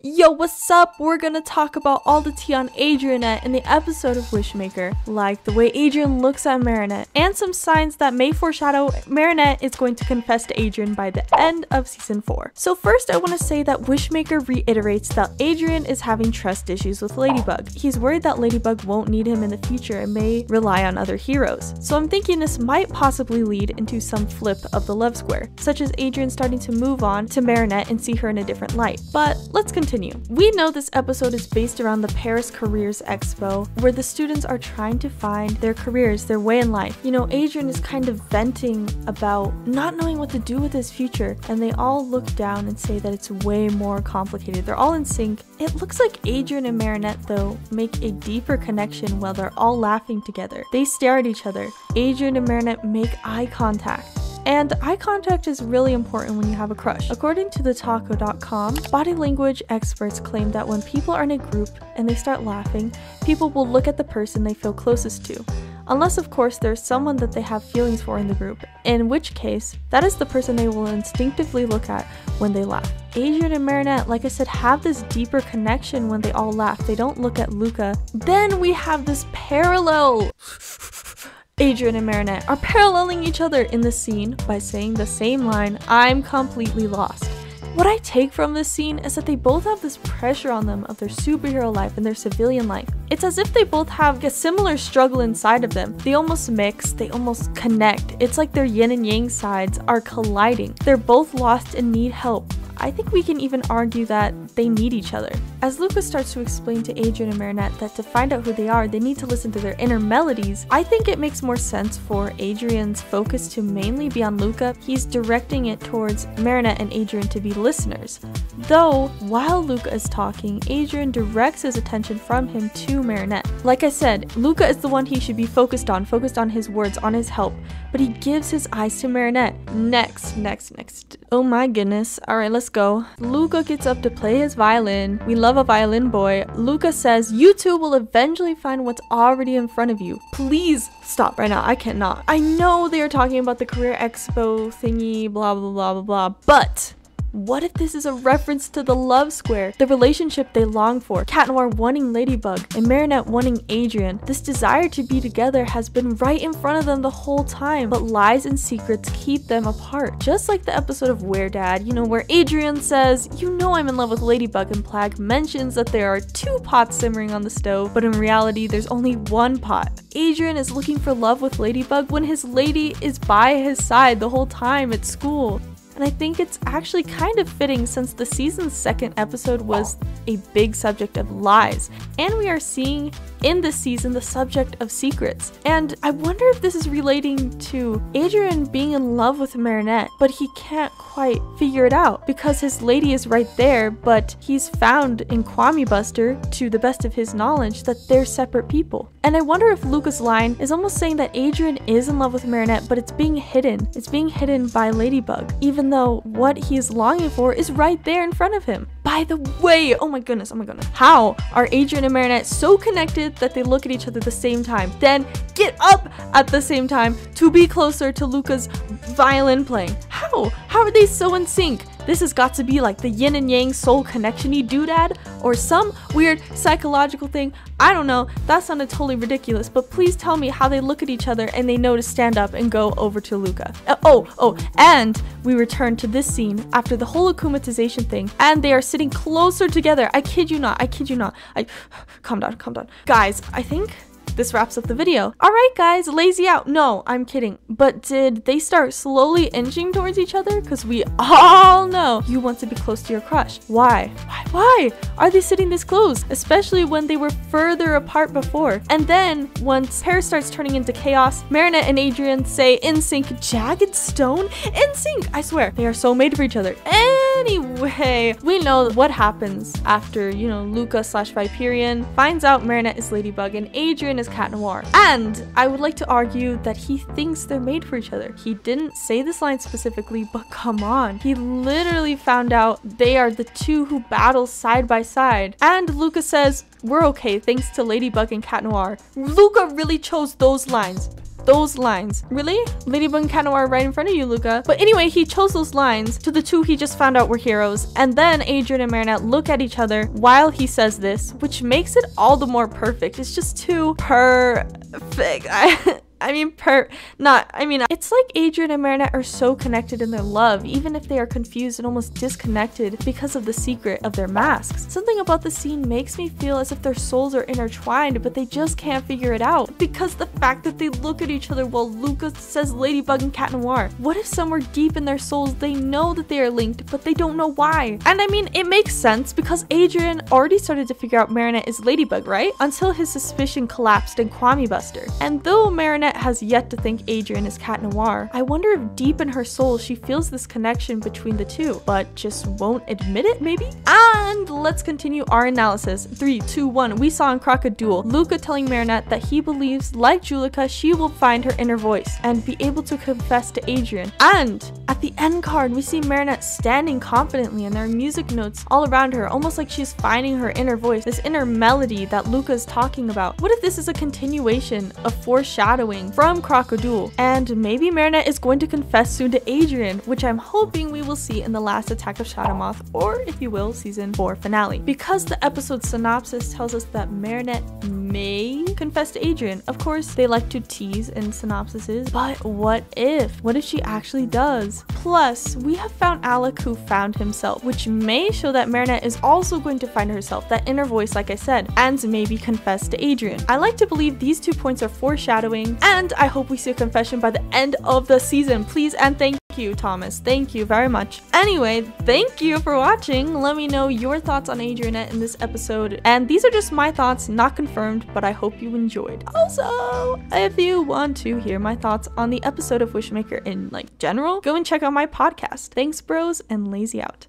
Yo, what's up? We're gonna talk about all the tea on Adrianette in the episode of Wishmaker, like the way Adrian looks at Marinette, and some signs that may foreshadow Marinette is going to confess to Adrian by the end of season 4. So first, I want to say that Wishmaker reiterates that Adrian is having trust issues with Ladybug. He's worried that Ladybug won't need him in the future and may rely on other heroes. So I'm thinking this might possibly lead into some flip of the love square, such as Adrian starting to move on to Marinette and see her in a different light. But let's continue. We know this episode is based around the Paris Careers Expo, where the students are trying to find their careers, their way in life. You know, Adrian is kind of venting about not knowing what to do with his future, and they all look down and say that it's way more complicated. They're all in sync. It looks like Adrian and Marinette, though, make a deeper connection while they're all laughing together. They stare at each other. Adrian and Marinette make eye contact. And eye contact is really important when you have a crush. According to thetaco.com, body language experts claim that when people are in a group and they start laughing, people will look at the person they feel closest to. Unless, of course, there's someone that they have feelings for in the group, in which case, that is the person they will instinctively look at when they laugh. Adrian and Marinette, like I said, have this deeper connection when they all laugh. They don't look at Luca. Then we have this parallel. Adrian and Marinette are paralleling each other in the scene by saying the same line, "I'm completely lost." What I take from this scene is that they both have this pressure on them of their superhero life and their civilian life. It's as if they both have a similar struggle inside of them. They almost mix, they almost connect. It's like their yin and yang sides are colliding. They're both lost and need help. I think we can even argue that they need each other. As Luca starts to explain to Adrian and Marinette that to find out who they are, they need to listen to their inner melodies, I think it makes more sense for Adrian's focus to mainly be on Luca. He's directing it towards Marinette and Adrian to be listeners. Though, while Luca is talking, Adrian directs his attention from him to Marinette. Like I said, Luca is the one he should be focused on his words, on his help, but he gives his eyes to Marinette. Next. Oh my goodness. Alright, let's go. Luca gets up to play his violin. We love a violin boy. Luca says, "You two will eventually find what's already in front of you." Please stop right now. I cannot. I know they are talking about the Career Expo thingy, blah, blah, blah, blah, blah, but what if this is a reference to the love square, the relationship they long for? Cat Noir wanting Ladybug and Marinette wanting Adrian. This desire to be together has been right in front of them the whole time, but lies and secrets keep them apart. Just like the episode of Where Dad, you know, where Adrian says, "You know I'm in love with Ladybug," and Plag mentions that there are 2 pots simmering on the stove, but in reality there's only 1 pot. Adrian is looking for love with Ladybug when his lady is by his side the whole time at school. And I think it's actually kind of fitting since the season's 2nd episode was a big subject of lies. And we are seeing in this season the subject of secrets. And I wonder if this is relating to Adrian being in love with Marinette, but he can't quite figure it out because his lady is right there, but he's found in Kwame Buster, to the best of his knowledge, that they're separate people. And I wonder if Luca's line is almost saying that Adrian is in love with Marinette, but it's being hidden. It's being hidden by Ladybug, even though what he is longing for is right there in front of him. By the way, oh my goodness, how are Adrian and Marinette so connected that they look at each other at the same time, then get up at the same time to be closer to Luca's violin playing? How are they so in sync? This has got to be like the yin and yang soul connection-y doodad, or some weird psychological thing. I don't know, that sounded totally ridiculous, but please tell me how they look at each other and they know to stand up and go over to Luca. And we return to this scene after the whole akumatization thing, and they are sitting closer together. I kid you not. Calm down. Guys, I think this wraps up the video. Alright guys, lazy out. No, I'm kidding. But did they start slowly inching towards each other? Because we all know you want to be close to your crush. Why are they sitting this close? Especially when they were further apart before. And then once Paris starts turning into chaos, Marinette and Adrian say in sync, "Jagged Stone?" In sync, I swear. They are so made for each other. Anyway, we know what happens after, you know, Luca/Viperian finds out Marinette is Ladybug and Adrian is Cat Noir. And I would like to argue that he thinks they're made for each other. He didn't say this line specifically, but come on. He literally found out they are the 2 who battle side by side. And Luca says, "We're okay thanks to Ladybug and Cat Noir." Luca really chose those lines. those lines. Really? Ladybug and Cat Noir are right in front of you, Luca. But anyway, he chose those lines to the two he just found out were heroes. And then Adrien and Marinette look at each other while he says this, which makes it all the more perfect. It's just too perfect. It's like Adrien and Marinette are so connected in their love, even if they are confused and almost disconnected because of the secret of their masks. Something about the scene makes me feel as if their souls are intertwined, but they just can't figure it out. Because the fact that they look at each other while Luca says Ladybug and Cat Noir. What if somewhere deep in their souls they know that they are linked, but they don't know why? And I mean, it makes sense because Adrien already started to figure out Marinette is Ladybug, right? Until his suspicion collapsed in Kwami Buster. And though Marinette has yet to think Adrien is Cat Noir, I wonder if deep in her soul she feels this connection between the two, but just won't admit it, maybe? And let's continue our analysis. 3, 2, 1. We saw in Crocodile Luca telling Marinette that he believes, like Juleka, she will find her inner voice and be able to confess to Adrien. And at the end card, we see Marinette standing confidently and there are music notes all around her, almost like she's finding her inner voice, this inner melody that Luca is talking about. What if this is a continuation of foreshadowing from Crocodile, and maybe Marinette is going to confess soon to Adrien, which I'm hoping we will see in the last Attack of Shadow Moth, or if you will, season 4 finale. Because the episode synopsis tells us that Marinette may confess to Adrien. Of course, they like to tease in synopsises, but what if? What if she actually does? Plus, we have found Alec who found himself, which may show that Marinette is also going to find herself, that inner voice like I said, and maybe confess to Adrien. I like to believe these 2 points are foreshadowing, and I hope we see a confession by the end of the season. Please and thank you, Thomas. Thank you very much. Anyway, thank you for watching. Let me know your thoughts on Adrianette in this episode. And these are just my thoughts, not confirmed, but I hope you enjoyed. Also, if you want to hear my thoughts on the episode of Wishmaker in general, go and check out my podcast. Thanks, bros, and lazy out.